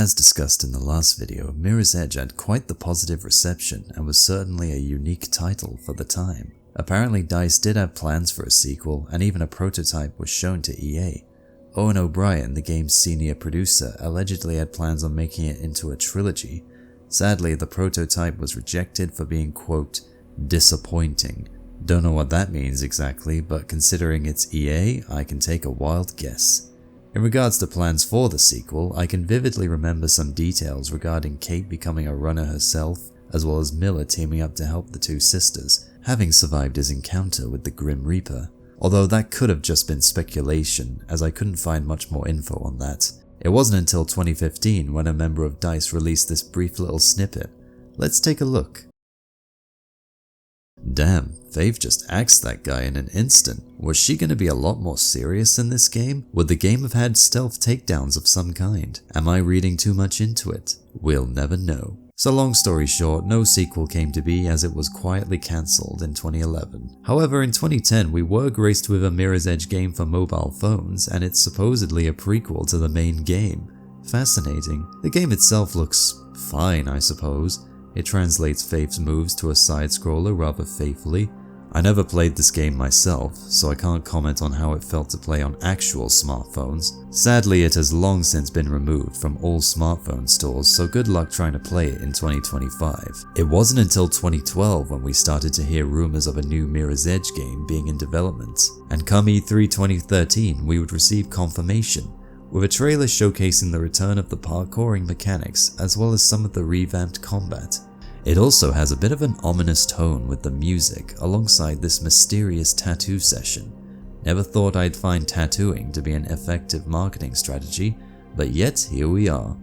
As discussed in the last video, Mirror's Edge had quite the positive reception and was certainly a unique title for the time. Apparently DICE did have plans for a sequel, and even a prototype was shown to EA. Owen O'Brien, the game's senior producer, allegedly had plans on making it into a trilogy. Sadly, the prototype was rejected for being, quote, disappointing. Don't know what that means exactly, but considering it's EA, I can take a wild guess. In regards to plans for the sequel, I can vividly remember some details regarding Kate becoming a runner herself, as well as Miller teaming up to help the two sisters, having survived his encounter with the Grim Reaper. Although that could have just been speculation, as I couldn't find much more info on that. It wasn't until 2015 when a member of DICE released this brief little snippet. Let's take a look. Damn, Faith just axed that guy in an instant. Was she going to be a lot more serious in this game? Would the game have had stealth takedowns of some kind? Am I reading too much into it? We'll never know. So long story short, no sequel came to be as it was quietly cancelled in 2011. However, in 2010 we were graced with a Mirror's Edge game for mobile phones, and it's supposedly a prequel to the main game. Fascinating. The game itself looks fine, I suppose. It translates Faith's moves to a side-scroller rather faithfully. I never played this game myself, so I can't comment on how it felt to play on actual smartphones. Sadly, it has long since been removed from all smartphone stores, so good luck trying to play it in 2025. It wasn't until 2012 when we started to hear rumors of a new Mirror's Edge game being in development, and come E3 2013 we would receive confirmation, with a trailer showcasing the return of the parkouring mechanics as well as some of the revamped combat. It also has a bit of an ominous tone with the music alongside this mysterious tattoo session. Never thought I'd find tattooing to be an effective marketing strategy, but yet here we are.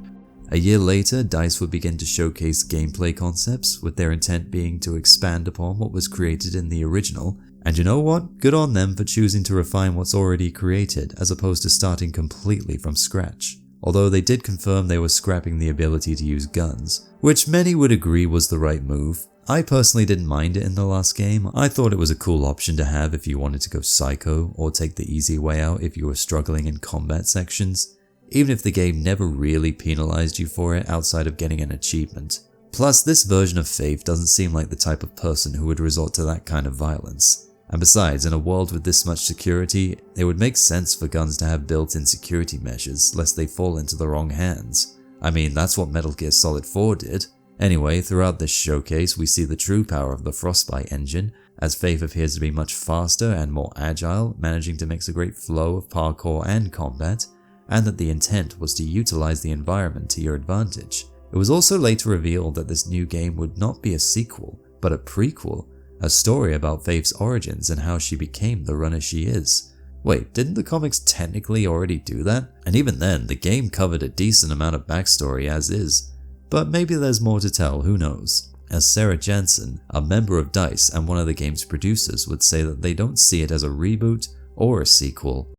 A year later, DICE would begin to showcase gameplay concepts, with their intent being to expand upon what was created in the original. And you know what? Good on them for choosing to refine what's already created as opposed to starting completely from scratch. Although they did confirm they were scrapping the ability to use guns, which many would agree was the right move. I personally didn't mind it in the last game. I thought it was a cool option to have if you wanted to go psycho or take the easy way out if you were struggling in combat sections, even if the game never really penalized you for it outside of getting an achievement. Plus, this version of Faith doesn't seem like the type of person who would resort to that kind of violence. And besides, in a world with this much security, it would make sense for guns to have built-in security measures lest they fall into the wrong hands. I mean, that's what Metal Gear Solid 4 did. Anyway, throughout this showcase we see the true power of the Frostbite engine, as Faith appears to be much faster and more agile, managing to mix a great flow of parkour and combat, and that the intent was to utilize the environment to your advantage. It was also later revealed that this new game would not be a sequel, but a prequel, a story about Faith's origins and how she became the runner she is. Wait, didn't the comics technically already do that? And even then, the game covered a decent amount of backstory as is. But maybe there's more to tell, who knows? As Sarah Jansen, a member of DICE and one of the game's producers, would say that they don't see it as a reboot or a sequel.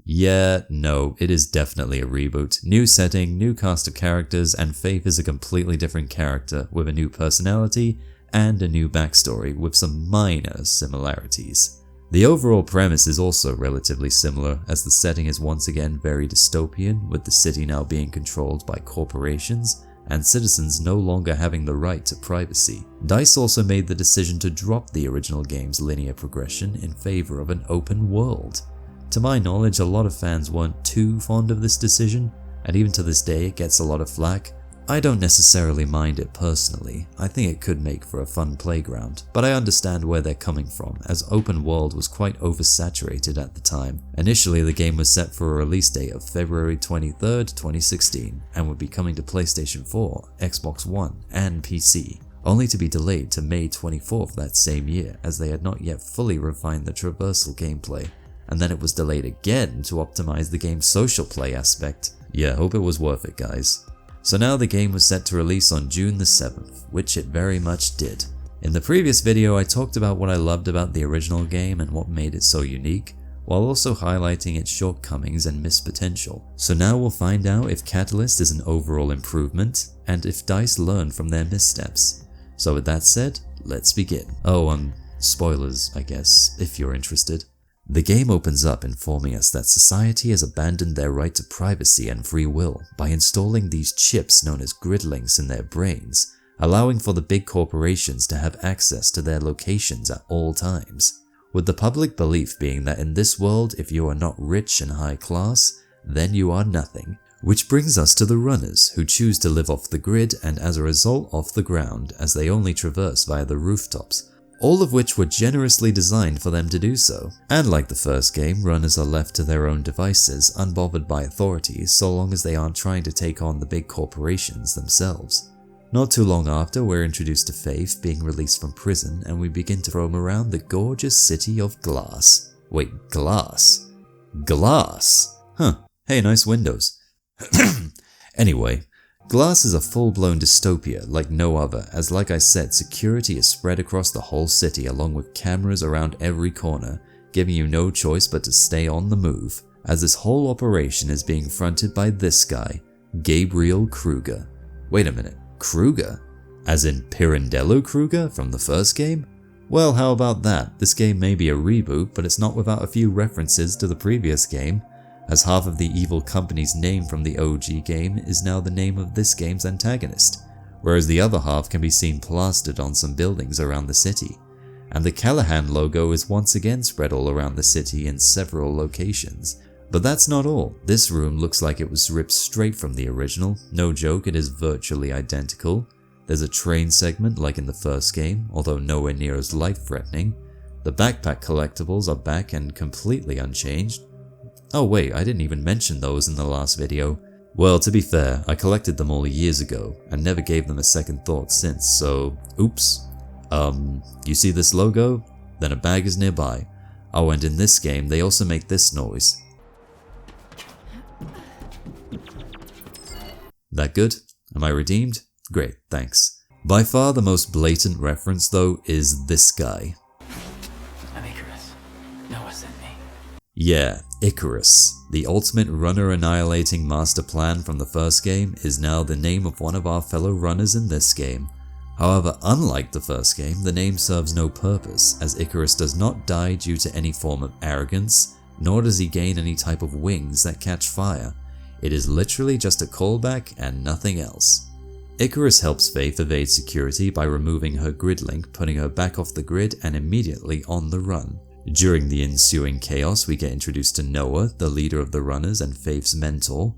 Yeah, no, it is definitely a reboot. New setting, new cast of characters, and Faith is a completely different character with a new personality and a new backstory with some minor similarities. The overall premise is also relatively similar, as the setting is once again very dystopian, with the city now being controlled by corporations and citizens no longer having the right to privacy. DICE also made the decision to drop the original game's linear progression in favor of an open world. To my knowledge, a lot of fans weren't too fond of this decision, and even to this day it gets a lot of flack. I don't necessarily mind it personally. I think it could make for a fun playground, but I understand where they're coming from, as open world was quite oversaturated at the time. Initially, the game was set for a release date of February 23rd, 2016, and would be coming to PlayStation 4, Xbox One, and PC, only to be delayed to May 24th that same year, as they had not yet fully refined the traversal gameplay. And then it was delayed again to optimize the game's social play aspect. Yeah, hope it was worth it, guys. So now the game was set to release on June the 7th, which it very much did. In the previous video I talked about what I loved about the original game and what made it so unique, while also highlighting its shortcomings and missed potential. So now we'll find out if Catalyst is an overall improvement, and if DICE learned from their missteps. So with that said, let's begin. Oh, spoilers I guess, if you're interested. The game opens up informing us that society has abandoned their right to privacy and free will by installing these chips known as grid links in their brains, allowing for the big corporations to have access to their locations at all times, with the public belief being that in this world if you are not rich and high class, then you are nothing. Which brings us to the runners, who choose to live off the grid and as a result off the ground, as they only traverse via the rooftops, all of which were generously designed for them to do so. And like the first game, runners are left to their own devices, unbothered by authorities, so long as they aren't trying to take on the big corporations themselves. Not too long after, we're introduced to Faith being released from prison, and we begin to roam around the gorgeous city of Glass. Wait, Glass? Glass? Huh, hey, nice windows. Anyway, Glass is a full-blown dystopia like no other, as like I said, security is spread across the whole city along with cameras around every corner, giving you no choice but to stay on the move, as this whole operation is being fronted by this guy, Gabriel Kruger. Wait a minute, Kruger? As in Pirandello Kruger from the first game? Well, how about that? This game may be a reboot, but it's not without a few references to the previous game, as half of the evil company's name from the OG game is now the name of this game's antagonist, whereas the other half can be seen plastered on some buildings around the city. And the Callahan logo is once again spread all around the city in several locations. But that's not all. This room looks like it was ripped straight from the original. No joke, it is virtually identical. There's a train segment like in the first game, although nowhere near as life-threatening. The backpack collectibles are back and completely unchanged. Oh wait, I didn't even mention those in the last video. Well, to be fair, I collected them all years ago and never gave them a second thought since, so oops. You see this logo? Then a bag is nearby. Oh, and in this game, they also make this noise. That good? Am I redeemed? Great, thanks. By far the most blatant reference though is this guy. I'm Icarus. Noah sent me. Yeah, Icarus, the ultimate runner annihilating master plan from the first game, is now the name of one of our fellow runners in this game. However, unlike the first game, the name serves no purpose, as Icarus does not die due to any form of arrogance, nor does he gain any type of wings that catch fire. It is literally just a callback and nothing else. Icarus helps Faith evade security by removing her grid link, putting her back off the grid and immediately on the run. During the ensuing chaos, we get introduced to Noah, the leader of the runners and Faith's mentor.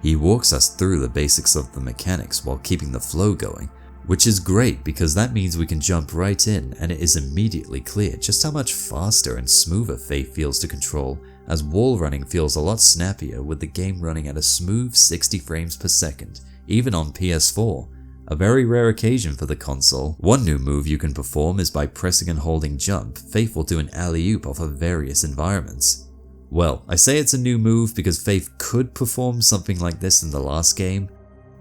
He walks us through the basics of the mechanics while keeping the flow going, which is great because that means we can jump right in and it is immediately clear just how much faster and smoother Faith feels to control, as wall running feels a lot snappier with the game running at a smooth 60 frames per second, even on PS4. A very rare occasion for the console. One new move you can perform is by pressing and holding jump. Faith will do an alley-oop off of various environments. Well, I say it's a new move because Faith could perform something like this in the last game,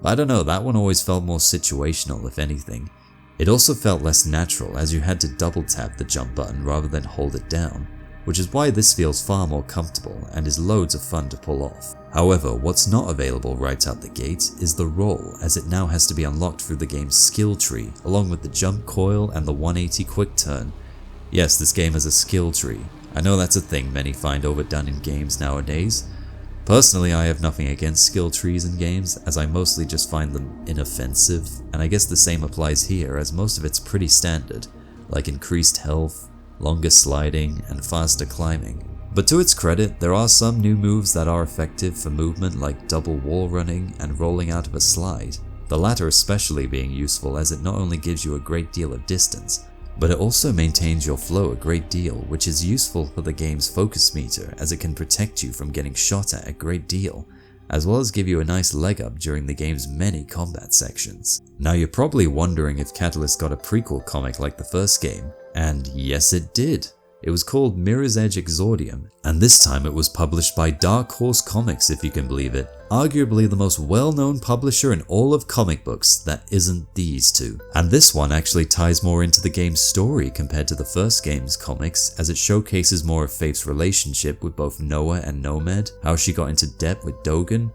but I don't know, that one always felt more situational if anything. It also felt less natural as you had to double tap the jump button rather than hold it down, which is why this feels far more comfortable and is loads of fun to pull off. However, what's not available right out the gate is the roll, as it now has to be unlocked through the game's skill tree, along with the jump coil and the 180 quick turn. Yes, this game has a skill tree. I know that's a thing many find overdone in games nowadays. Personally, I have nothing against skill trees in games, as I mostly just find them inoffensive, and I guess the same applies here as most of it's pretty standard, like increased health, longer sliding, and faster climbing. But to its credit, there are some new moves that are effective for movement like double wall running and rolling out of a slide, the latter especially being useful as it not only gives you a great deal of distance, but it also maintains your flow a great deal, which is useful for the game's focus meter as it can protect you from getting shot at a great deal, as well as give you a nice leg up during the game's many combat sections. Now you're probably wondering if Catalyst got a prequel comic like the first game, and yes it did. It was called Mirror's Edge Exordium, and this time it was published by Dark Horse Comics, if you can believe it. Arguably the most well-known publisher in all of comic books that isn't these two. And this one actually ties more into the game's story compared to the first game's comics, as it showcases more of Faith's relationship with both Noah and Nomad, how she got into debt with Dogen,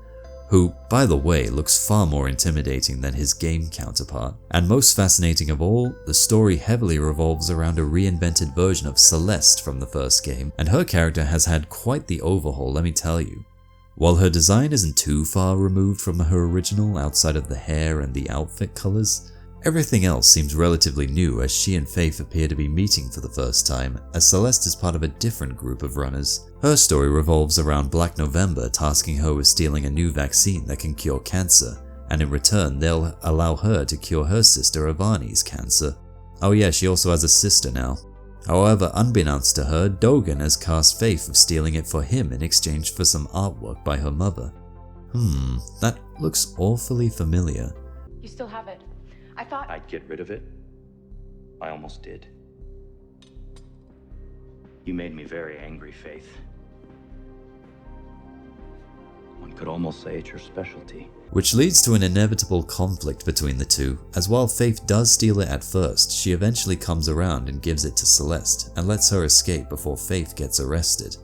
who, by the way, looks far more intimidating than his game counterpart. And most fascinating of all, the story heavily revolves around a reinvented version of Celeste from the first game, and her character has had quite the overhaul, let me tell you. While her design isn't too far removed from her original outside of the hair and the outfit colors, everything else seems relatively new as she and Faith appear to be meeting for the first time, as Celeste is part of a different group of runners. Her story revolves around Black November tasking her with stealing a new vaccine that can cure cancer, and in return they'll allow her to cure her sister Ivani's cancer. Oh yeah, she also has a sister now. However, unbeknownst to her, Dogen has cast Faith of stealing it for him in exchange for some artwork by her mother. That looks awfully familiar. You still have it. I thought I'd get rid of it. I almost did. You made me very angry, Faith. One could almost say it's your specialty. Which leads to an inevitable conflict between the two, as while Faith does steal it at first, she eventually comes around and gives it to Celeste, and lets her escape before Faith gets arrested.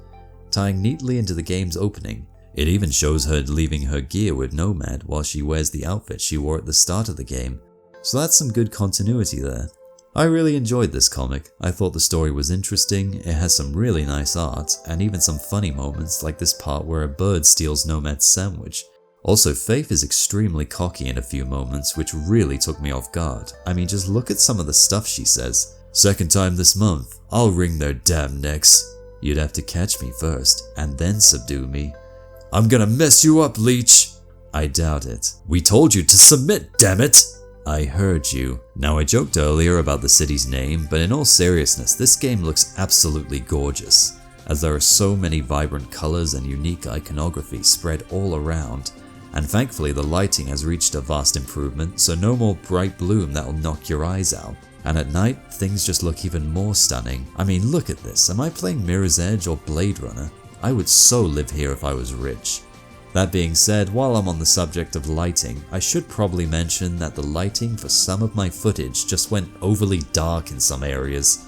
Tying neatly into the game's opening, it even shows her leaving her gear with Nomad while she wears the outfit she wore at the start of the game, so that's some good continuity there. I really enjoyed this comic. I thought the story was interesting, it has some really nice art, and even some funny moments like this part where a bird steals Nomad's sandwich. Also, Faith is extremely cocky in a few moments, which really took me off guard. I mean, just look at some of the stuff she says. "Second time this month, I'll wring their damn necks. You'd have to catch me first, and then subdue me. I'm gonna mess you up, Leech." I doubt it. "We told you to submit, damn it." I heard you. Now, I joked earlier about the city's name, but in all seriousness, this game looks absolutely gorgeous, as there are so many vibrant colors and unique iconography spread all around. And thankfully the lighting has reached a vast improvement, so no more bright bloom that'll knock your eyes out. And at night, things just look even more stunning. I mean, look at this. Am I playing Mirror's Edge or Blade Runner? I would so live here if I was rich. That being said, while I'm on the subject of lighting, I should probably mention that the lighting for some of my footage just went overly dark in some areas.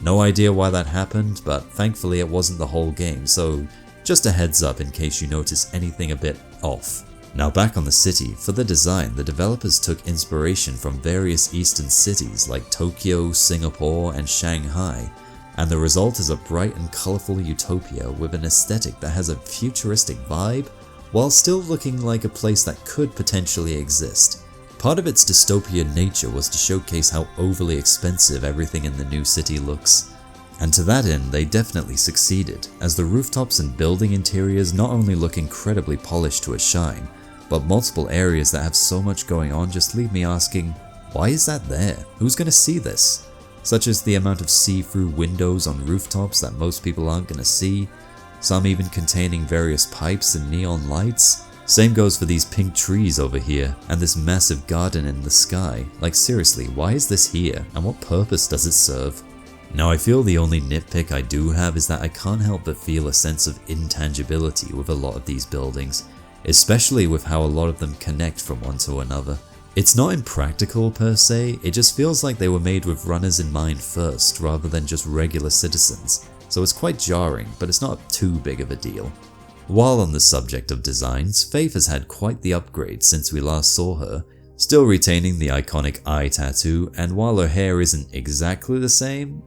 No idea why that happened, but thankfully it wasn't the whole game, so just a heads up in case you notice anything a bit off. Now back on the city, for the design, the developers took inspiration from various eastern cities like Tokyo, Singapore, and Shanghai, and the result is a bright and colourful utopia with an aesthetic that has a futuristic vibe, while still looking like a place that could potentially exist. Part of its dystopian nature was to showcase how overly expensive everything in the new city looks. And to that end, they definitely succeeded, as the rooftops and building interiors not only look incredibly polished to a shine, but multiple areas that have so much going on just leave me asking, why is that there? Who's gonna see this? Such as the amount of see-through windows on rooftops that most people aren't gonna see, some even containing various pipes and neon lights. Same goes for these pink trees over here, and this massive garden in the sky. Like seriously, why is this here, and what purpose does it serve? Now, I feel the only nitpick I do have is that I can't help but feel a sense of intangibility with a lot of these buildings, especially with how a lot of them connect from one to another. It's not impractical per se, it just feels like they were made with runners in mind first rather than just regular citizens, so it's quite jarring, but it's not too big of a deal. While on the subject of designs, Faith has had quite the upgrade since we last saw her, still retaining the iconic eye tattoo, and while her hair isn't exactly the same,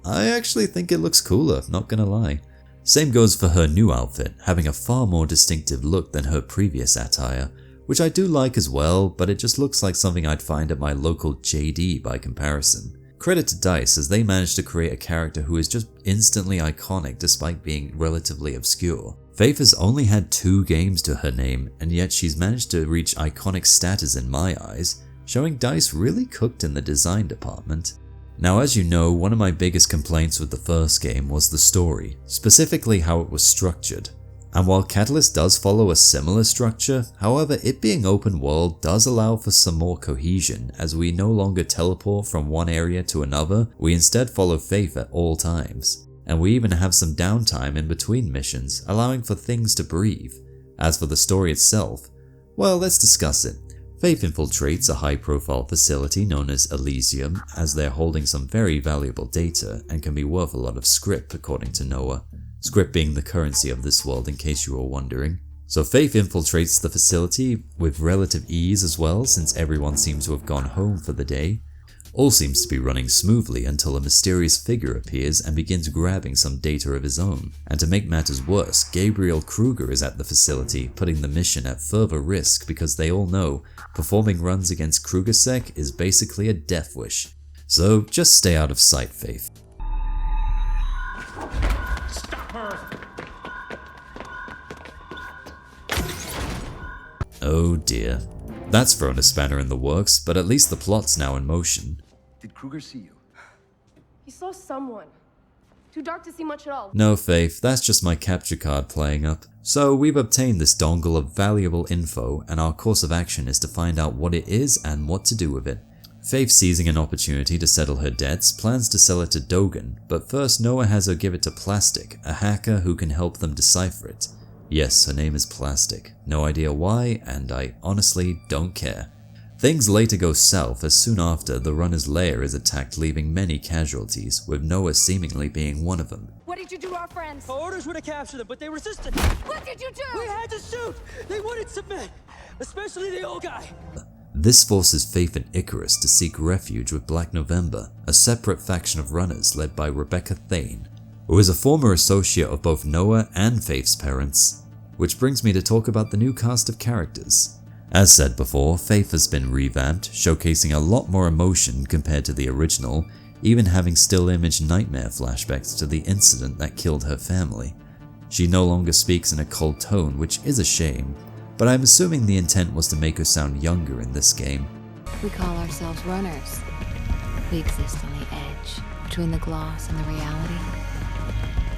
I actually think it looks cooler, not gonna lie. Same goes for her new outfit, having a far more distinctive look than her previous attire, which I do like as well, but it just looks like something I'd find at my local JD by comparison. Credit to DICE as they managed to create a character who is just instantly iconic despite being relatively obscure. Faith has only had 2 games to her name, and yet she's managed to reach iconic status in my eyes, showing DICE really cooked in the design department. Now, as you know, one of my biggest complaints with the first game was the story, specifically how it was structured. And while Catalyst does follow a similar structure, however, it being open world does allow for some more cohesion, as we no longer teleport from one area to another, we instead follow Faith at all times. And we even have some downtime in between missions, allowing for things to breathe. As for the story itself, well, let's discuss it. Faith infiltrates a high-profile facility known as Elysium, as they're holding some very valuable data and can be worth a lot of script according to Noah. Script being the currency of this world in case you were wondering. So Faith infiltrates the facility with relative ease as well, since everyone seems to have gone home for the day. All seems to be running smoothly until a mysterious figure appears and begins grabbing some data of his own. And to make matters worse, Gabriel Kruger is at the facility, putting the mission at further risk because they all know performing runs against KrugerSec is basically a death wish. So just stay out of sight, Faith. Stop her! Oh dear. That's thrown a spanner in the works, but at least the plot's now in motion. Did Kruger see you? He saw someone. Too dark to see much at all. No, Faith, that's just my capture card playing up. So we've obtained this dongle of valuable info, and our course of action is to find out what it is and what to do with it. Faith, seizing an opportunity to settle her debts, plans to sell it to Dogen, but first Noah has her give it to Plastic, a hacker who can help them decipher it. Yes, her name is Plastic. No idea why, and I honestly don't care. Things later go south as soon after the runner's lair is attacked, leaving many casualties, with Noah seemingly being one of them. What did you do to our friends? Our orders were to capture them, but they resisted. What did you do? We had to shoot! They wouldn't submit! Especially the old guy! This forces Faith and Icarus to seek refuge with Black November, a separate faction of runners led by Rebecca Thane, who is a former associate of both Noah and Faith's parents. Which brings me to talk about the new cast of characters. As said before, Faith has been revamped, showcasing a lot more emotion compared to the original, even having still image nightmare flashbacks to the incident that killed her family. She no longer speaks in a cold tone, which is a shame, but I'm assuming the intent was to make her sound younger in this game. We call ourselves runners. We exist on the edge, between the gloss and the reality.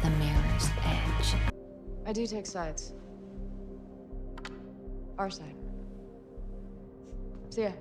The mirror's edge. I do take sides. Our side. So yeah.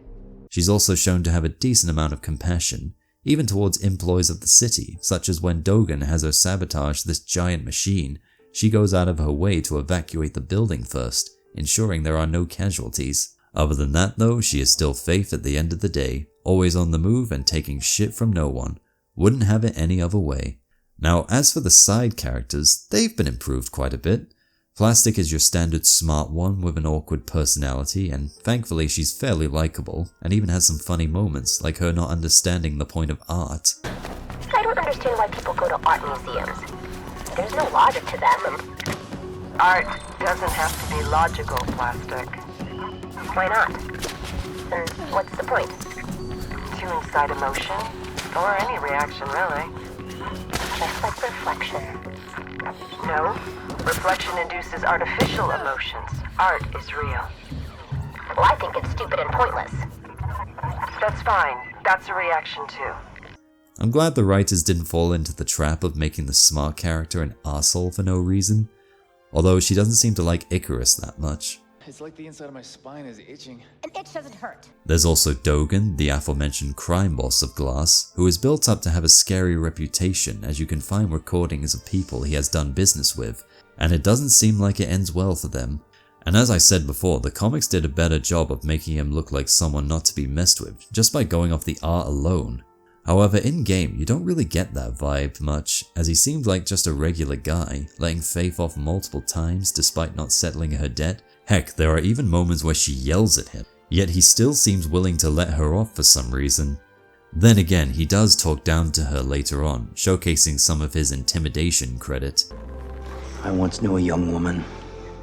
She's also shown to have a decent amount of compassion, even towards employees of the city, such as when Dogen has her sabotage this giant machine, she goes out of her way to evacuate the building first, ensuring there are no casualties. Other than that though, she is still Faith at the end of the day, always on the move and taking shit from no one. Wouldn't have it any other way. Now as for the side characters, they've been improved quite a bit. Plastic is your standard smart one with an awkward personality, and thankfully she's fairly likable, and even has some funny moments, like her not understanding the point of art. I don't understand why people go to art museums. There's no logic to them. Art doesn't have to be logical, Plastic. Why not? And what's the point? To incite emotion, or any reaction, really. Just like reflection. No, reflection induces artificial emotions. Art is real. Well, I think it's stupid and pointless. That's fine. That's a reaction too. I'm glad the writers didn't fall into the trap of making the smart character an arsehole for no reason, although she doesn't seem to like Icarus that much. It's like the inside of my spine is itching. An itch doesn't hurt. There's also Dogen, the aforementioned crime boss of Glass, who is built up to have a scary reputation as you can find recordings of people he has done business with, and it doesn't seem like it ends well for them. And as I said before, the comics did a better job of making him look like someone not to be messed with, just by going off the art alone. However, in-game, you don't really get that vibe much, as he seemed like just a regular guy, letting Faith off multiple times despite not settling her debt. Heck, there are even moments where she yells at him, yet he still seems willing to let her off for some reason. Then again, he does talk down to her later on, showcasing some of his intimidation credit. I once knew a young woman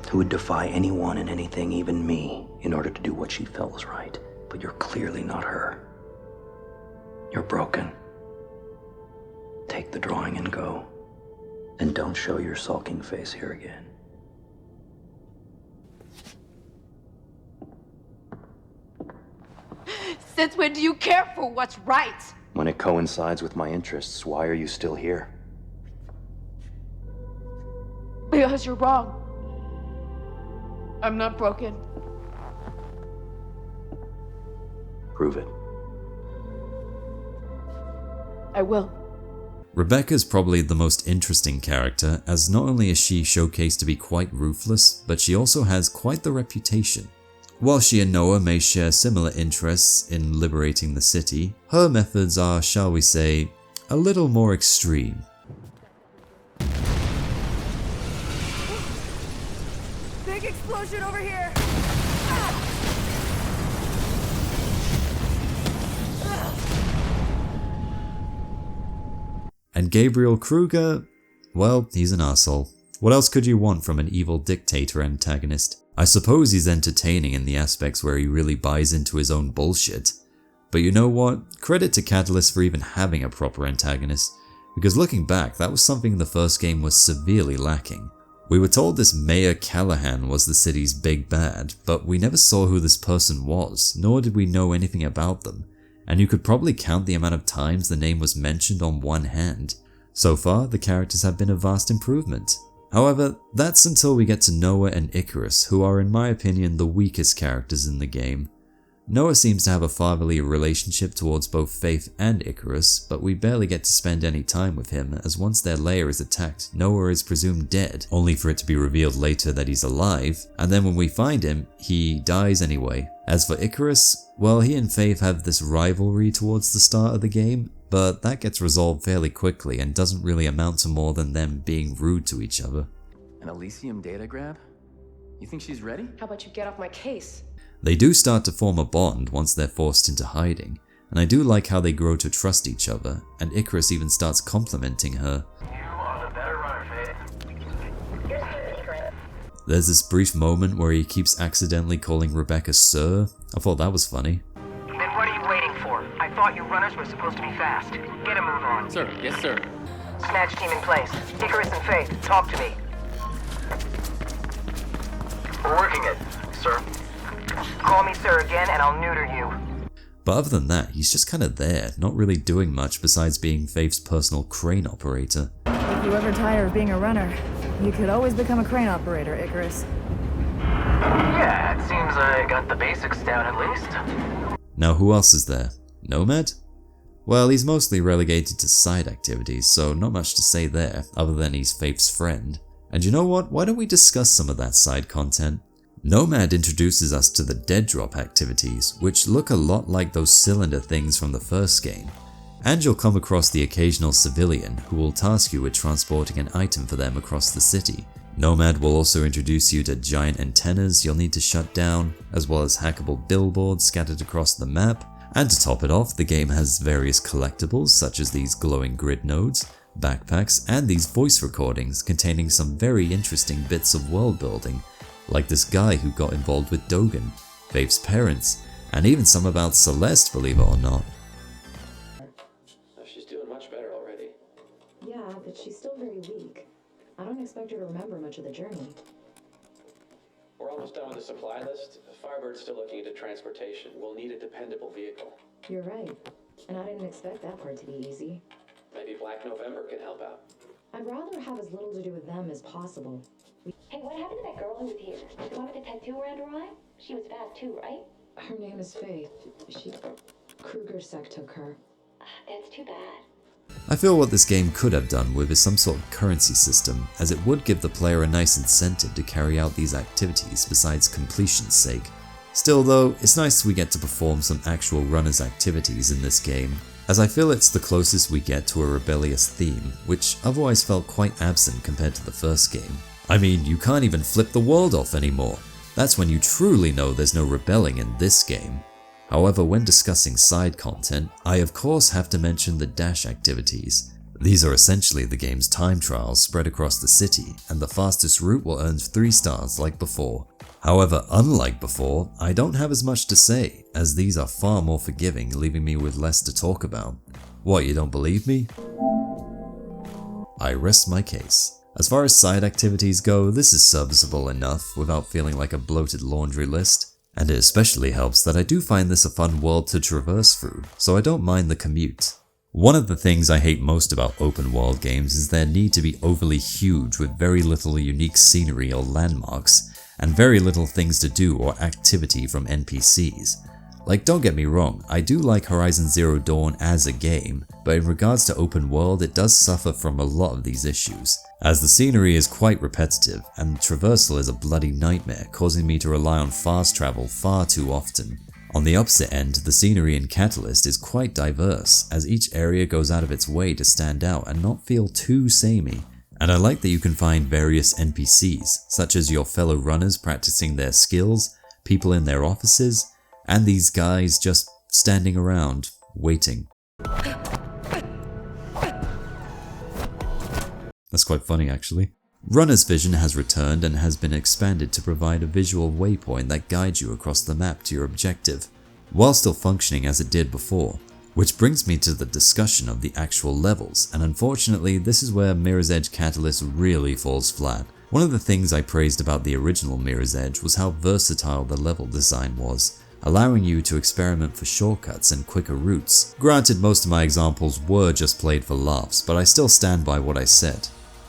who would defy anyone and anything, even me, in order to do what she felt was right. But you're clearly not her. You're broken. Take the drawing and go. And don't show your sulking face here again. Since when do you care for what's right? When it coincides with my interests, why are you still here? Because you're wrong. I'm not broken. Prove it. I will. Rebecca's probably the most interesting character, as not only is she showcased to be quite ruthless, but she also has quite the reputation. While she and Noah may share similar interests in liberating the city, her methods are, shall we say, a little more extreme. Big explosion! explosion over here! And Gabriel Kruger, well, he's an arsehole. What else could you want from an evil dictator antagonist? I suppose he's entertaining in the aspects where he really buys into his own bullshit. But you know what? Credit to Catalyst for even having a proper antagonist, because looking back, that was something the first game was severely lacking. We were told this Mayor Callahan was the city's big bad, but we never saw who this person was, nor did we know anything about them, and you could probably count the amount of times the name was mentioned on one hand. So far, the characters have been a vast improvement. However, that's until we get to Noah and Icarus, who are in my opinion the weakest characters in the game. Noah seems to have a fatherly relationship towards both Faith and Icarus, but we barely get to spend any time with him, as once their lair is attacked, Noah is presumed dead, only for it to be revealed later that he's alive, and then when we find him, he dies anyway. As for Icarus, well, he and Faith have this rivalry towards the start of the game, but that gets resolved fairly quickly and doesn't really amount to more than them being rude to each other. An Elysium data grab? You think she's ready? How about you get off my case? They do start to form a bond once they're forced into hiding, and I do like how they grow to trust each other, and Icarus even starts complimenting her. You are the better runner, Faith. There's this brief moment where he keeps accidentally calling Rebecca Sir. I thought that was funny. Then what are you waiting for? I thought you runners were supposed to be fast. Get a move on. Sir, yes sir. Snatch team in place. Icarus and Faith, talk to me. We're working it, sir. Call me sir again and I'll neuter you. But other than that, he's just kinda there, not really doing much besides being Faith's personal crane operator. If you ever tire of being a runner, you could always become a crane operator, Icarus. Yeah, it seems I got the basics down at least. Now who else is there? Nomad? Well, he's mostly relegated to side activities, so not much to say there, other than he's Faith's friend. And you know what? Why don't we discuss some of that side content? Nomad introduces us to the dead drop activities, which look a lot like those cylinder things from the first game. And you'll come across the occasional civilian who will task you with transporting an item for them across the city. Nomad will also introduce you to giant antennas you'll need to shut down, as well as hackable billboards scattered across the map. And to top it off, the game has various collectibles such as these glowing grid nodes, backpacks, and these voice recordings containing some very interesting bits of world building, like this guy who got involved with Dogen, Faith's parents, and even some about Celeste, believe it or not. She's doing much better already. Yeah, but she's still very weak. I don't expect her to remember much of the journey. We're almost done with the supply list. Firebird's still looking into transportation. We'll need a dependable vehicle. You're right. And I didn't expect that part to be easy. Maybe Black November can help out. I'd rather have as little to do with them as possible. Hey, what happened to that girl who was here? The one with the tattoo around her eye? She was fast too, right? Her name is Faith. Kruger's sect took her. That's too bad. I feel what this game could have done with is some sort of currency system, as it would give the player a nice incentive to carry out these activities besides completion's sake. Still though, it's nice we get to perform some actual runners activities in this game, as I feel it's the closest we get to a rebellious theme, which otherwise felt quite absent compared to the first game. I mean, you can't even flip the world off anymore. That's when you truly know there's no rebelling in this game. However, when discussing side content, I of course have to mention the dash activities. These are essentially the game's time trials spread across the city, and the fastest route will earn 3 stars like before. However, unlike before, I don't have as much to say, as these are far more forgiving, leaving me with less to talk about. What, you don't believe me? I rest my case. As far as side activities go, this is serviceable enough without feeling like a bloated laundry list. And it especially helps that I do find this a fun world to traverse through, so I don't mind the commute. One of the things I hate most about open world games is their need to be overly huge with very little unique scenery or landmarks, and very little things to do or activity from NPCs. Like, don't get me wrong, I do like Horizon Zero Dawn as a game, but in regards to open world, it does suffer from a lot of these issues, as the scenery is quite repetitive, and traversal is a bloody nightmare, causing me to rely on fast travel far too often. On the opposite end, the scenery in Catalyst is quite diverse, as each area goes out of its way to stand out and not feel too samey, And I like that you can find various NPCs, such as your fellow runners practicing their skills, people in their offices, and these guys just standing around, waiting. That's quite funny actually. Runner's vision has returned and has been expanded to provide a visual waypoint that guides you across the map to your objective, while still functioning as it did before. Which brings me to the discussion of the actual levels, and unfortunately this is where Mirror's Edge Catalyst really falls flat. One of the things I praised about the original Mirror's Edge was how versatile the level design was, allowing you to experiment for shortcuts and quicker routes. Granted, most of my examples were just played for laughs, but I still stand by what I said.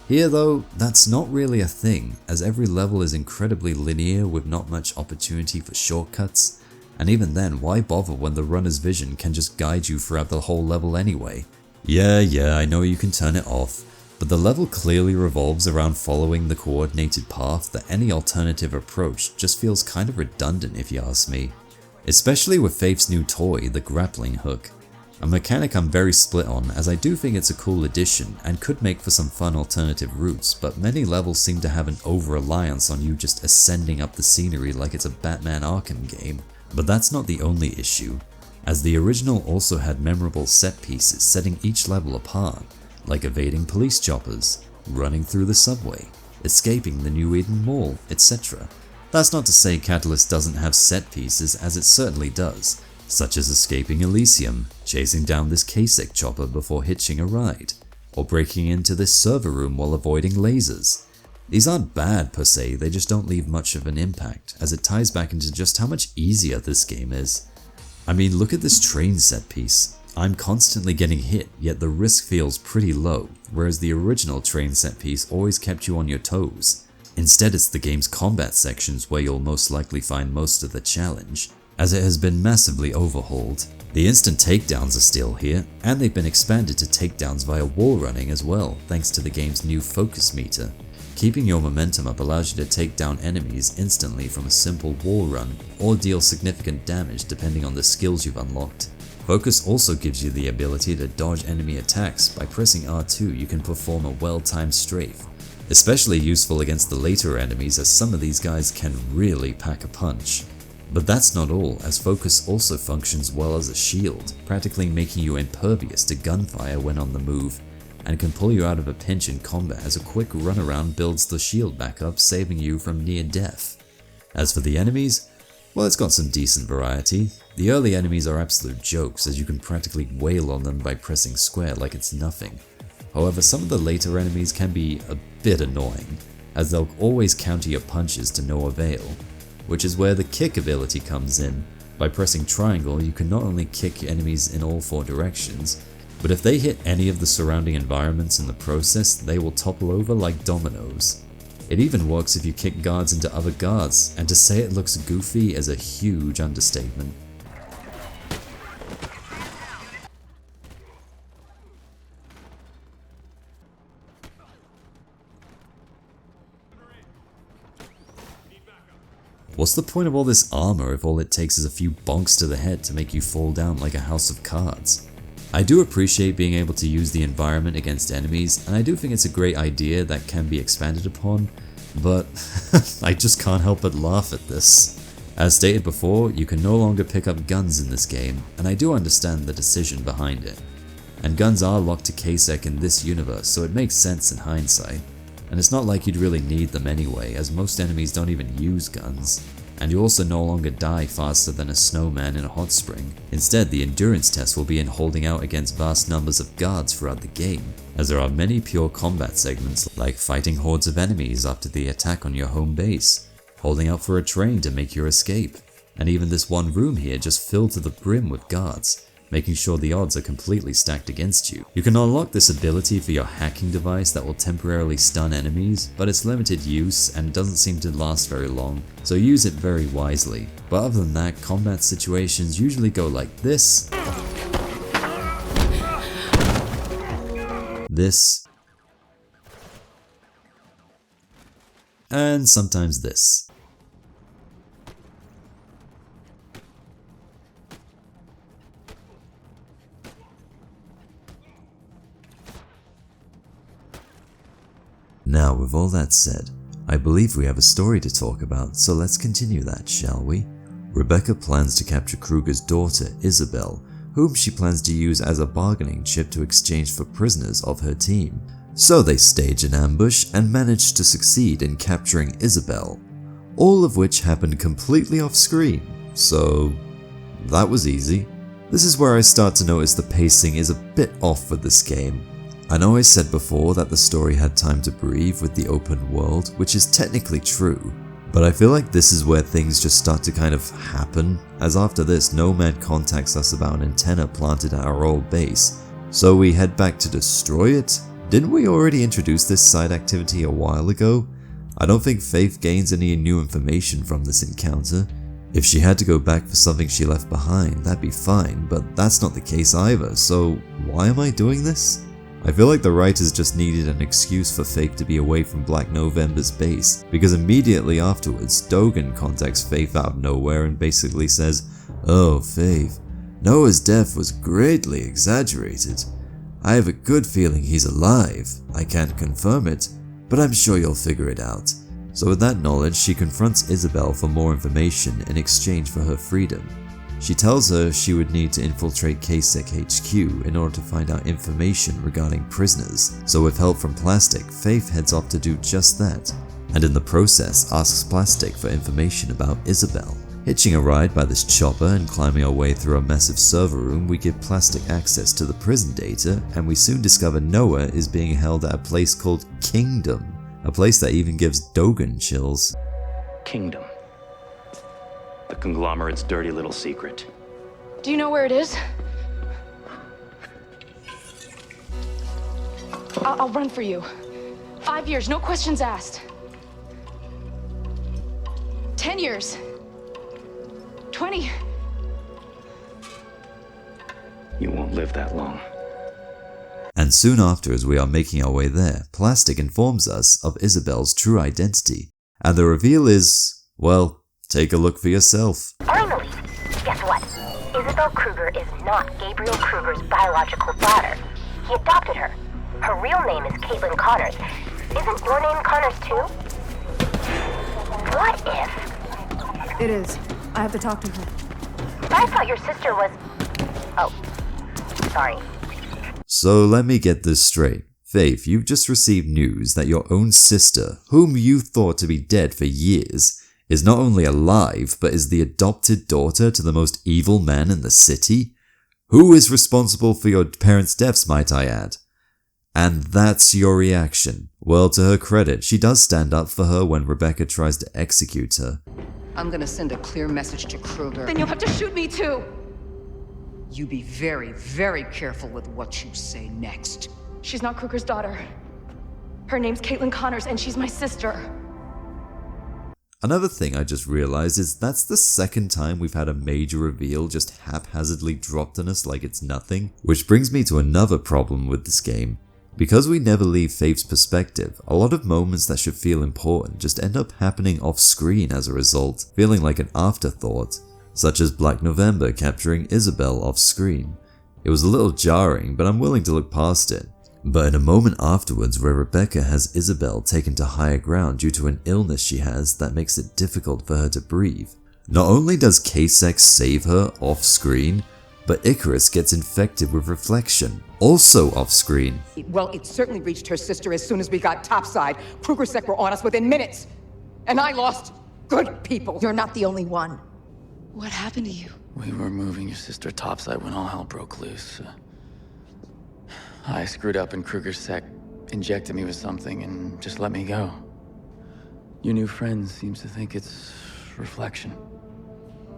Here though, that's not really a thing, as every level is incredibly linear with not much opportunity for shortcuts. And even then, why bother when the runner's vision can just guide you throughout the whole level anyway? Yeah, I know you can turn it off, but the level clearly revolves around following the coordinated path that any alternative approach just feels kind of redundant if you ask me. Especially with Faith's new toy, the grappling hook. A mechanic I'm very split on, as I do think it's a cool addition and could make for some fun alternative routes, but many levels seem to have an over-reliance on you just ascending up the scenery like it's a Batman Arkham game. But that's not the only issue, as the original also had memorable set pieces setting each level apart, like evading police choppers, running through the subway, escaping the New Eden Mall, etc. That's not to say Catalyst doesn't have set pieces, as it certainly does, such as escaping Elysium, chasing down this Kasich chopper before hitching a ride, or breaking into this server room while avoiding lasers. These aren't bad per se, they just don't leave much of an impact, as it ties back into just how much easier this game is. I mean, look at this train set piece. I'm constantly getting hit, yet the risk feels pretty low, whereas the original train set piece always kept you on your toes. Instead, it's the game's combat sections where you'll most likely find most of the challenge, as it has been massively overhauled. The instant takedowns are still here, and they've been expanded to takedowns via wall running as well, thanks to the game's new focus meter. Keeping your momentum up allows you to take down enemies instantly from a simple wall run, or deal significant damage depending on the skills you've unlocked. Focus also gives you the ability to dodge enemy attacks. By pressing R2 you can perform a well-timed strafe, especially useful against the later enemies, as some of these guys can really pack a punch. But that's not all, as Focus also functions well as a shield, practically making you impervious to gunfire when on the move, and can pull you out of a pinch in combat as a quick runaround builds the shield back up, saving you from near death. As for the enemies, well, it's got some decent variety. The early enemies are absolute jokes, as you can practically wail on them by pressing square like it's nothing. However, some of the later enemies can be a bit annoying, as they'll always counter your punches to no avail, which is where the kick ability comes in. By pressing triangle, you can not only kick enemies in all 4 directions, but if they hit any of the surrounding environments in the process, they will topple over like dominoes. It even works if you kick guards into other guards, and to say it looks goofy is a huge understatement. What's the point of all this armor if all it takes is a few bonks to the head to make you fall down like a house of cards? I do appreciate being able to use the environment against enemies, and I do think it's a great idea that can be expanded upon, but I just can't help but laugh at this. As stated before, you can no longer pick up guns in this game, and I do understand the decision behind it. And guns are locked to Kasich in this universe, so it makes sense in hindsight. And it's not like you'd really need them anyway, as most enemies don't even use guns. And you also no longer die faster than a snowman in a hot spring. Instead, the endurance test will be in holding out against vast numbers of guards throughout the game, as there are many pure combat segments like fighting hordes of enemies after the attack on your home base, holding out for a train to make your escape, and even this one room here just filled to the brim with guards, making sure the odds are completely stacked against you. You can unlock this ability for your hacking device that will temporarily stun enemies, but it's limited use and doesn't seem to last very long, so use it very wisely. But other than that, combat situations usually go like this, this, and sometimes this. Now, with all that said, I believe we have a story to talk about, so let's continue that, shall we? Rebecca plans to capture Kruger's daughter, Isabel, whom she plans to use as a bargaining chip to exchange for prisoners of her team. So they stage an ambush and manage to succeed in capturing Isabel, all of which happened completely off screen, so that was easy. This is where I start to notice the pacing is a bit off with this game. I know I said before that the story had time to breathe with the open world, which is technically true, but I feel like this is where things just start to kind of happen, as after this Nomad contacts us about an antenna planted at our old base, so we head back to destroy it? Didn't we already introduce this side activity a while ago? I don't think Faith gains any new information from this encounter. If she had to go back for something she left behind, that'd be fine, but that's not the case either, so why am I doing this? I feel like the writers just needed an excuse for Faith to be away from Black November's base, because immediately afterwards, Dogan contacts Faith out of nowhere and basically says, "Oh, Faith, Noah's death was greatly exaggerated. I have a good feeling he's alive. I can't confirm it, but I'm sure you'll figure it out." So with that knowledge, she confronts Isabel for more information in exchange for her freedom. She tells her she would need to infiltrate KSEC HQ in order to find out information regarding prisoners, so with help from Plastic, Faith heads off to do just that, and in the process asks Plastic for information about Isabel. Hitching a ride by this chopper and climbing our way through a massive server room, we give Plastic access to the prison data, and we soon discover Noah is being held at a place called Kingdom, a place that even gives Dogan chills. Kingdom. The conglomerate's dirty little secret. Do you know where it is? I'll run for you. 5 years, no questions asked. 10 years. 20. You won't live that long. And soon after, as we are making our way there, Plastic informs us of Isabel's true identity, and the reveal is, well, take a look for yourself. Finally! Guess what? Isabel Kruger is not Gabriel Kruger's biological daughter. He adopted her. Her real name is Caitlin Connors. Isn't your name Connors too? What if? It is. I have to talk to her. I thought your sister was... Oh, sorry. So let me get this straight. Faith, you've just received news that your own sister, whom you thought to be dead for years, is not only alive, but is the adopted daughter to the most evil man in the city? Who is responsible for your parents' deaths, might I add? And that's your reaction. Well, to her credit, she does stand up for her when Rebecca tries to execute her. I'm gonna send a clear message to Kruger. Then you'll have to shoot me too! You be very, very careful with what you say next. She's not Kruger's daughter. Her name's Caitlin Connors, and she's my sister. Another thing I just realized is that's the second time we've had a major reveal just haphazardly dropped on us like it's nothing, which brings me to another problem with this game. Because we never leave Faith's perspective, a lot of moments that should feel important just end up happening off screen as a result, feeling like an afterthought, such as Black November capturing Isabel off screen. It was a little jarring, but I'm willing to look past it. But in a moment afterwards where Rebecca has Isabel taken to higher ground due to an illness she has that makes it difficult for her to breathe, not only does KSEC save her off screen, but Icarus gets infected with Reflection, also off screen. Well, it certainly reached her sister as soon as we got topside. KrugerSec were on us within minutes. And I lost good people. You're not the only one. What happened to you? We were moving your sister topside when all hell broke loose. I screwed up and KrugerSec injected me with something and just let me go. Your new friend seems to think it's Reflection.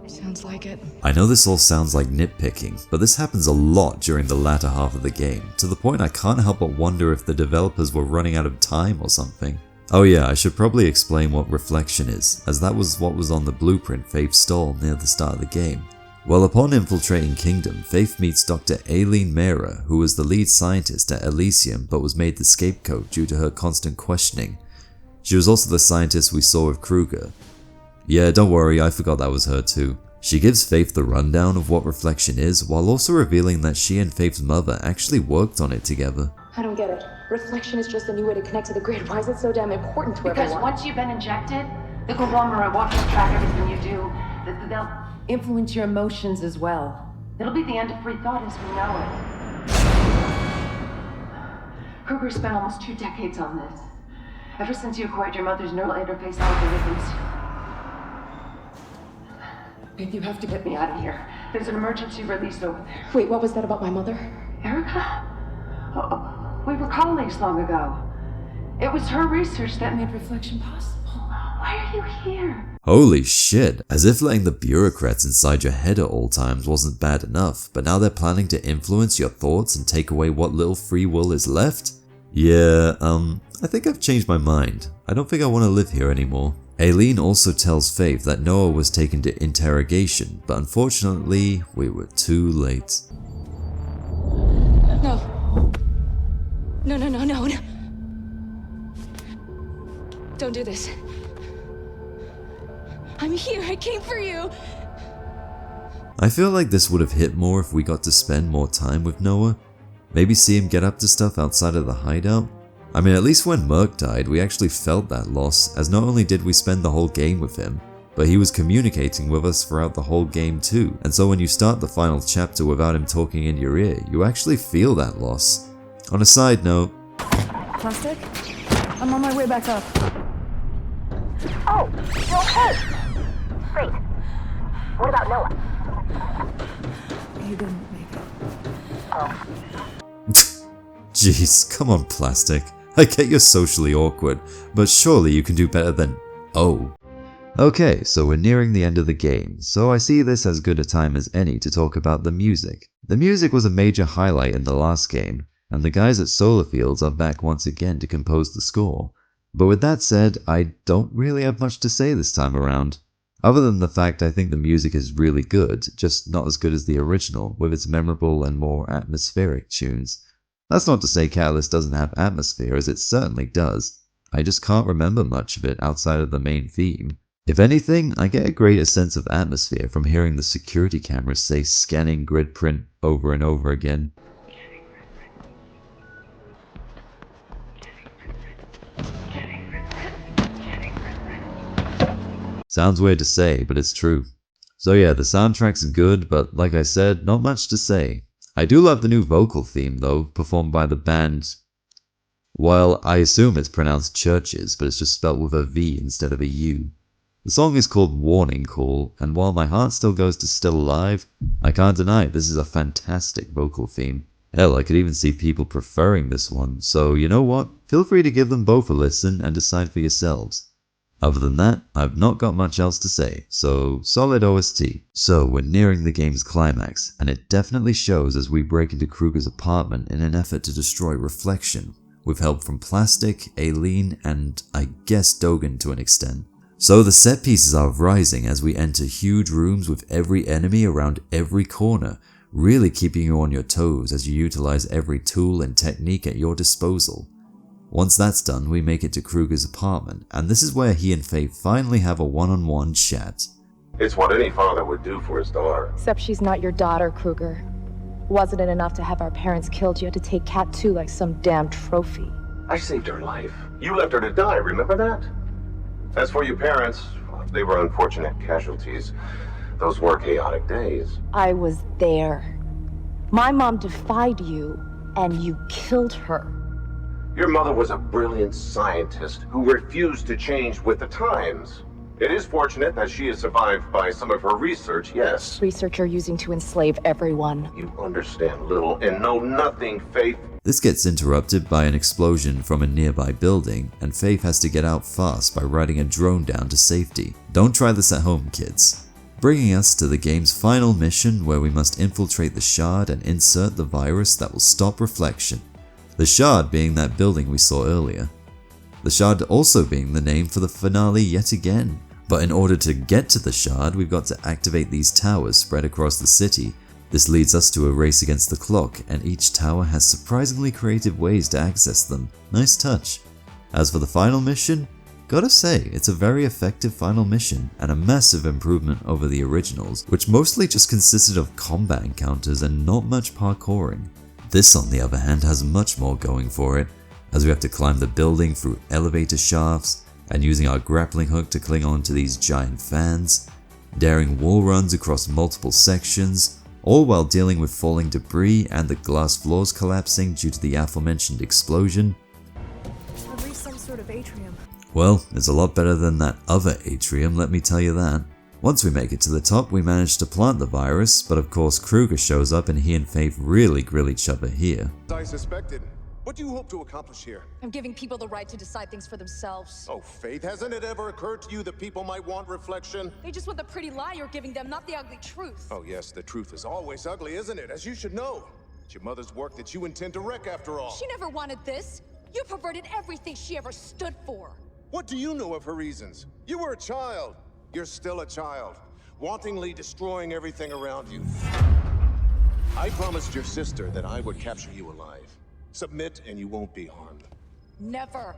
Sounds like it. I know this all sounds like nitpicking, but this happens a lot during the latter half of the game, to the point I can't help but wonder if the developers were running out of time or something. Oh yeah, I should probably explain what Reflection is, as that was what was on the blueprint Faith stole near the start of the game. Well, upon infiltrating Kingdom, Faith meets Dr. Aileen Mera, who was the lead scientist at Elysium but was made the scapegoat due to her constant questioning. She was also the scientist we saw with Kruger. Yeah, don't worry, I forgot that was her too. She gives Faith the rundown of what Reflection is, while also revealing that she and Faith's mother actually worked on it together. I don't get it. Reflection is just a new way to connect to the grid. Why is it so damn important to Because everyone? once you've been injected, the conglomerate won't just track everything you do. They'll influence your emotions as well. It'll be the end of free thought as we know it. Kruger spent almost 2 decades on this. Ever since you acquired your mother's neural interface algorithms. Babe, you have to get me out of here. There's an emergency release over there. Wait, what was that about my mother? Erica? Oh, we were colleagues long ago. It was her research that made reflection possible. Why are you here? Holy shit, as if letting the bureaucrats inside your head at all times wasn't bad enough, but now they're planning to influence your thoughts and take away what little free will is left? Yeah, I think I've changed my mind. I don't think I want to live here anymore. Aileen also tells Faith that Noah was taken to interrogation, but unfortunately, we were too late. No. No, no, no, no, no. Don't do this. I'm here. I came for you. I feel like this would have hit more if we got to spend more time with Noah. Maybe see him get up to stuff outside of the hideout. I mean, at least when Merc died, we actually felt that loss, as not only did we spend the whole game with him, but he was communicating with us throughout the whole game too. And so when you start the final chapter without him talking in your ear, you actually feel that loss. On a side note... Plastic? I'm on my way back up. Oh, you okay? Great. What about Noah? He didn't make it. Oh. Jeez, come on, Plastic. I get you're socially awkward, but surely you can do better than oh. Okay, so we're nearing the end of the game, so I see this as good a time as any to talk about the music. The music was a major highlight in the last game, and the guys at Solarfields are back once again to compose the score. But with that said, I don't really have much to say this time around. Other than the fact I think the music is really good, just not as good as the original, with its memorable and more atmospheric tunes. That's not to say Catalyst doesn't have atmosphere, as it certainly does. I just can't remember much of it outside of the main theme. If anything, I get a greater sense of atmosphere from hearing the security cameras say scanning grid print over and over again. Sounds weird to say, but it's true. So yeah, the soundtrack's good, but like I said, not much to say. I do love the new vocal theme though, performed by the band... Well, I assume it's pronounced Churches, but it's just spelt with a V instead of a U. The song is called Warning Call, and while my heart still goes to Still Alive, I can't deny this is a fantastic vocal theme. Hell, I could even see people preferring this one, so you know what? Feel free to give them both a listen and decide for yourselves. Other than that, I've not got much else to say, so solid OST. So we're nearing the game's climax, and it definitely shows as we break into Kruger's apartment in an effort to destroy Reflection, with help from Plastic, Aileen, and I guess Dogen to an extent. So the set pieces are rising as we enter huge rooms with every enemy around every corner, really keeping you on your toes as you utilize every tool and technique at your disposal. Once that's done, we make it to Kruger's apartment, and this is where he and Faye finally have a one-on-one chat. It's what any father would do for his daughter. Except she's not your daughter, Kruger. Wasn't it enough to have our parents killed? You had to take Cat too like some damn trophy. I saved her life. You left her to die, remember that? As for your parents, they were unfortunate casualties. Those were chaotic days. I was there. My mom defied you, and you killed her. Your mother was a brilliant scientist who refused to change with the times. It is fortunate that she is survived by some of her research, yes. Research you're using to enslave everyone. You understand little and know nothing, Faith. This gets interrupted by an explosion from a nearby building, and Faith has to get out fast by riding a drone down to safety. Don't try this at home, kids. Bringing us to the game's final mission, where we must infiltrate the Shard and insert the virus that will stop Reflection. The Shard being that building we saw earlier. The Shard also being the name for the finale yet again. But in order to get to the Shard, we've got to activate these towers spread across the city. This leads us to a race against the clock, and each tower has surprisingly creative ways to access them. Nice touch. As for the final mission, gotta say, it's a very effective final mission, and a massive improvement over the originals, which mostly just consisted of combat encounters and not much parkouring. This, on the other hand, has much more going for it, as we have to climb the building through elevator shafts, and using our grappling hook to cling on to these giant fans, daring wall runs across multiple sections, all while dealing with falling debris and the glass floors collapsing due to the aforementioned explosion. At least some sort of atrium. Well, it's a lot better than that other atrium, let me tell you that. Once we make it to the top, we manage to plant the virus, but of course Kruger shows up and he and Faith really grill each other here. I suspected. What do you hope to accomplish here? I'm giving people the right to decide things for themselves. Oh, Faith, hasn't it ever occurred to you that people might want reflection? They just want the pretty lie you're giving them, not the ugly truth. Oh yes, the truth is always ugly, isn't it? As you should know. It's your mother's work that you intend to wreck after all. She never wanted this. You perverted everything she ever stood for. What do you know of her reasons? You were a child. You're still a child. Wantingly destroying everything around you. I promised your sister that I would capture you alive. Submit and you won't be harmed. Never.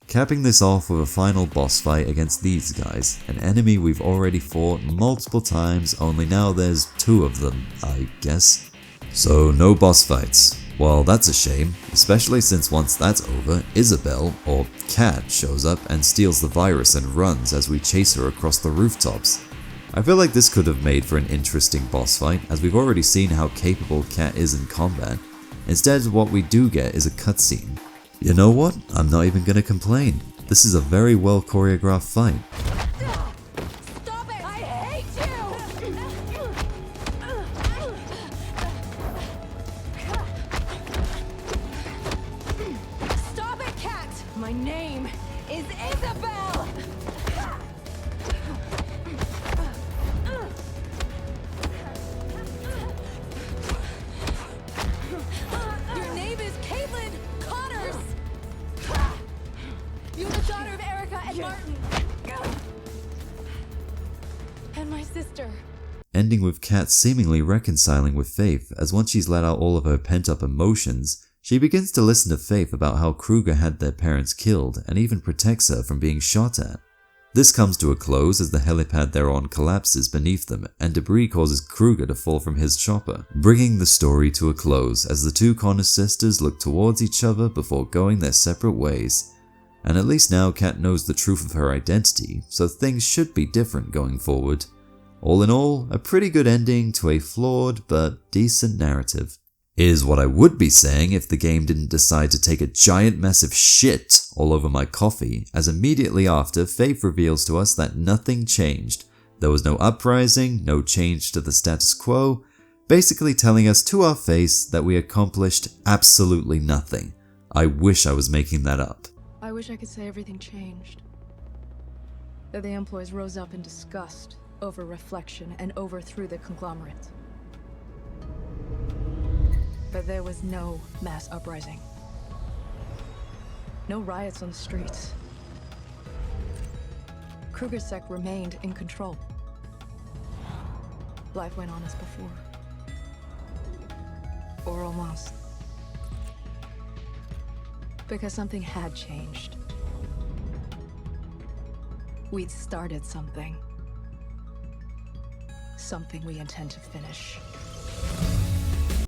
Capping this off with a final boss fight against these guys, an enemy we've already fought multiple times, only now there's 2 of them, I guess. So no boss fights. Well, that's a shame, especially since once that's over, Isabel, or Kat, shows up and steals the virus and runs as we chase her across the rooftops. I feel like this could have made for an interesting boss fight, as we've already seen how capable Kat is in combat. Instead, what we do get is a cutscene. You know what? I'm not even gonna complain. This is a very well choreographed fight. Stop it! I hate you! Stop it, Kat! My name is Isabel! Your name is Caitlin Connors! You're the daughter of Erica and Martin. And my sister. Ending with Kat seemingly reconciling with Faith, as once she's let out all of her pent-up emotions, she begins to listen to Faith about how Kruger had their parents killed and even protects her from being shot at. This comes to a close as the helipad they're on collapses beneath them and debris causes Kruger to fall from his chopper, bringing the story to a close as the 2 Connors sisters look towards each other before going their separate ways. And at least now Kat knows the truth of her identity, so things should be different going forward. All in all, a pretty good ending to a flawed but decent narrative. Is what I would be saying if the game didn't decide to take a giant mess of shit all over my coffee, as immediately after Faith reveals to us that nothing changed. There was no uprising, no change to the status quo, basically telling us to our face that we accomplished absolutely nothing. I wish I was making that up. I wish I could say everything changed. That the employees rose up in disgust over reflection and overthrew the conglomerate. But there was no mass uprising. No riots on the streets. Kruger's sect remained in control. Life went on as before. Or almost. Because something had changed. We'd started something. Something we intend to finish.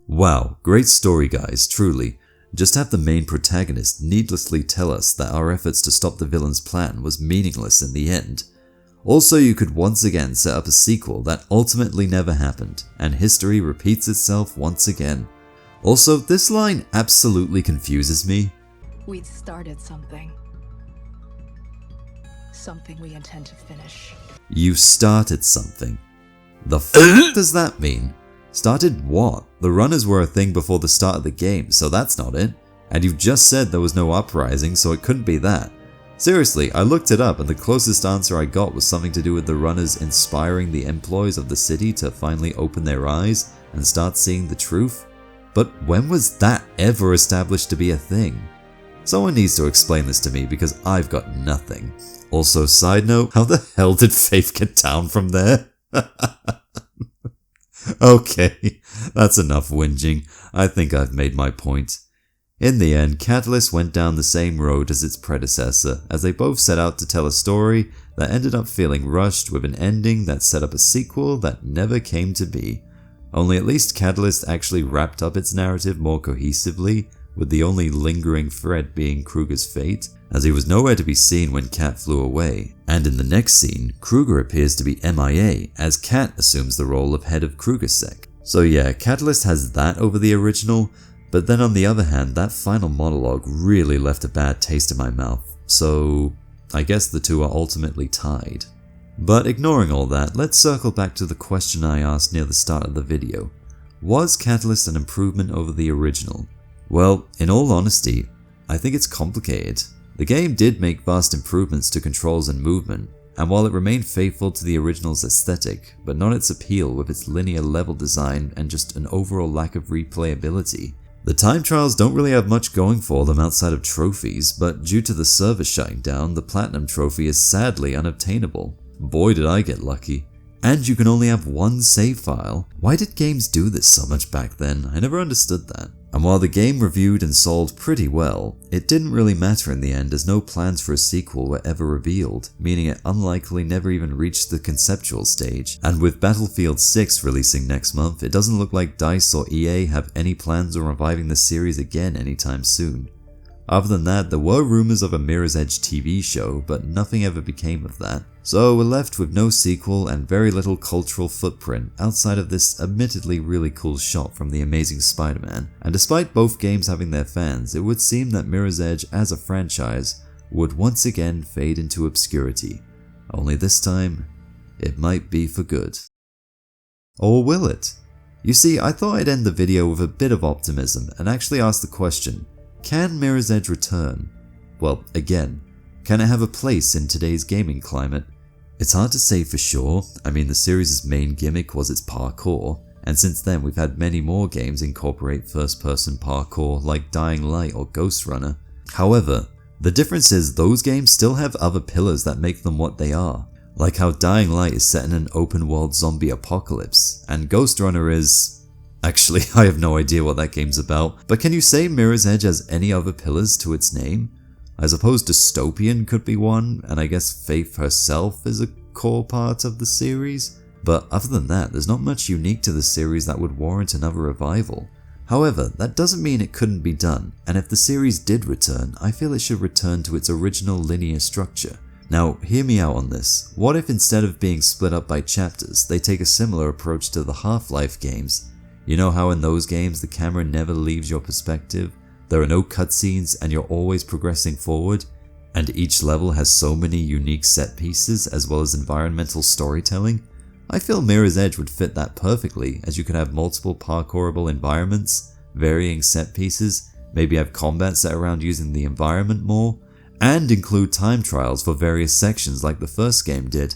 Wow, great story guys, truly. Just have the main protagonist needlessly tell us that our efforts to stop the villain's plan was meaningless in the end. Also, you could once again set up a sequel that ultimately never happened, and history repeats itself once again. Also, this line absolutely confuses me. We'd started something. Something we intend to finish. You started something. The f does that mean? Started what? The runners were a thing before the start of the game, so that's not it. And you've just said there was no uprising, so it couldn't be that. Seriously, I looked it up and the closest answer I got was something to do with the runners inspiring the employees of the city to finally open their eyes and start seeing the truth. But when was that ever established to be a thing? Someone needs to explain this to me because I've got nothing. Also, side note, how the hell did Faith get down from there? Okay, that's enough whinging. I think I've made my point. In the end, Catalyst went down the same road as its predecessor, as they both set out to tell a story that ended up feeling rushed with an ending that set up a sequel that never came to be. only at least Catalyst actually wrapped up its narrative more cohesively, with the only lingering thread being Kruger's fate, as he was nowhere to be seen when Kat flew away. And in the next scene, Kruger appears to be MIA, as Kat assumes the role of head of KrugerSec. So yeah, Catalyst has that over the original, but then on the other hand, that final monologue really left a bad taste in my mouth, so I guess the two are ultimately tied. But ignoring all that, let's circle back to the question I asked near the start of the video. Was Catalyst an improvement over the original? Well, in all honesty, I think it's complicated. The game did make vast improvements to controls and movement, and while it remained faithful to the original's aesthetic, but not its appeal with its linear level design and just an overall lack of replayability, the time trials don't really have much going for them outside of trophies, but due to the server shutting down, the Platinum trophy is sadly unobtainable. Boy did I get lucky. And you can only have one save file. Why did games do this so much back then? I never understood that. And while the game reviewed and sold pretty well, it didn't really matter in the end as no plans for a sequel were ever revealed, meaning it unlikely never even reached the conceptual stage. And with Battlefield 6 releasing next month, it doesn't look like DICE or EA have any plans on reviving the series again anytime soon. Other than that, there were rumors of a Mirror's Edge TV show, but nothing ever became of that. So we're left with no sequel and very little cultural footprint outside of this admittedly really cool shot from The Amazing Spider-Man. And despite both games having their fans, it would seem that Mirror's Edge as a franchise would once again fade into obscurity. Only this time, it might be for good. Or will it? You see, I thought I'd end the video with a bit of optimism and actually ask the question, can Mirror's Edge return? Well, again, can it have a place in today's gaming climate? It's hard to say for sure. I mean, the series' main gimmick was its parkour, and since then we've had many more games incorporate first-person parkour like Dying Light or Ghost Runner. However, the difference is those games still have other pillars that make them what they are, like how Dying Light is set in an open-world zombie apocalypse, and Ghost Runner is... Actually, I have no idea what that game's about, but can you say Mirror's Edge has any other pillars to its name? I suppose dystopian could be one, and I guess Faith herself is a core part of the series, but other than that, there's not much unique to the series that would warrant another revival. However, that doesn't mean it couldn't be done, and if the series did return, I feel it should return to its original linear structure. Now, hear me out on this. What if instead of being split up by chapters, they take a similar approach to the Half-Life games? You know how in those games the camera never leaves your perspective? There are no cutscenes and you're always progressing forward, and each level has so many unique set pieces as well as environmental storytelling? I feel Mirror's Edge would fit that perfectly, as you could have multiple parkourable environments, varying set pieces, maybe have combat set around using the environment more, and include time trials for various sections like the first game did.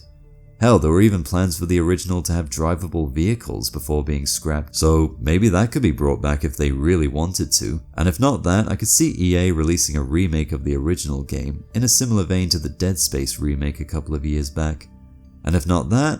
Hell, there were even plans for the original to have drivable vehicles before being scrapped, so maybe that could be brought back if they really wanted to. And if not that, I could see EA releasing a remake of the original game, in a similar vein to the Dead Space remake a couple of years back. And if not that,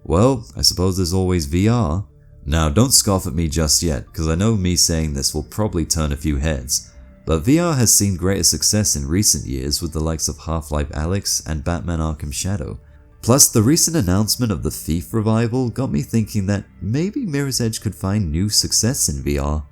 well, I suppose there's always VR. Now, don't scoff at me just yet, because I know me saying this will probably turn a few heads, but VR has seen greater success in recent years with the likes of Half-Life Alyx and Batman Arkham Shadow. Plus, the recent announcement of the Thief revival got me thinking that maybe Mirror's Edge could find new success in VR.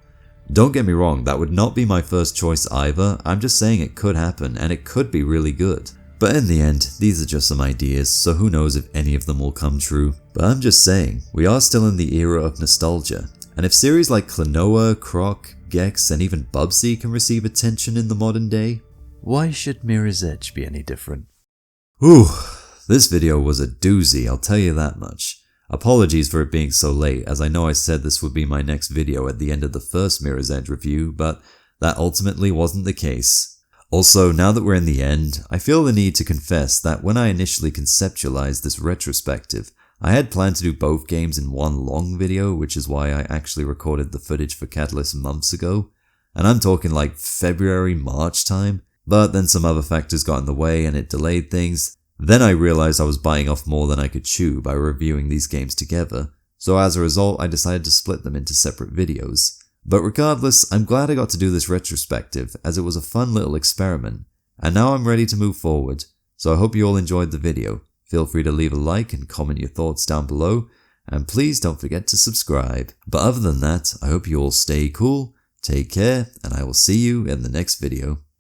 Don't get me wrong, that would not be my first choice either, I'm just saying it could happen and it could be really good. But in the end, these are just some ideas, so who knows if any of them will come true. But I'm just saying, we are still in the era of nostalgia, and if series like Klonoa, Croc, Gex, and even Bubsy can receive attention in the modern day, why should Mirror's Edge be any different? Whew. This video was a doozy, I'll tell you that much. Apologies for it being so late, as I know I said this would be my next video at the end of the first Mirror's Edge review, but that ultimately wasn't the case. Also, now that we're in the end, I feel the need to confess that when I initially conceptualized this retrospective, I had planned to do both games in one long video, which is why I actually recorded the footage for Catalyst months ago, and I'm talking like February, March time, but then some other factors got in the way and it delayed things. Then I realized I was biting off more than I could chew by reviewing these games together, so as a result I decided to split them into separate videos. But regardless, I'm glad I got to do this retrospective as it was a fun little experiment, and now I'm ready to move forward, so I hope you all enjoyed the video. Feel free to leave a like and comment your thoughts down below, and please don't forget to subscribe. But other than that, I hope you all stay cool, take care, and I will see you in the next video.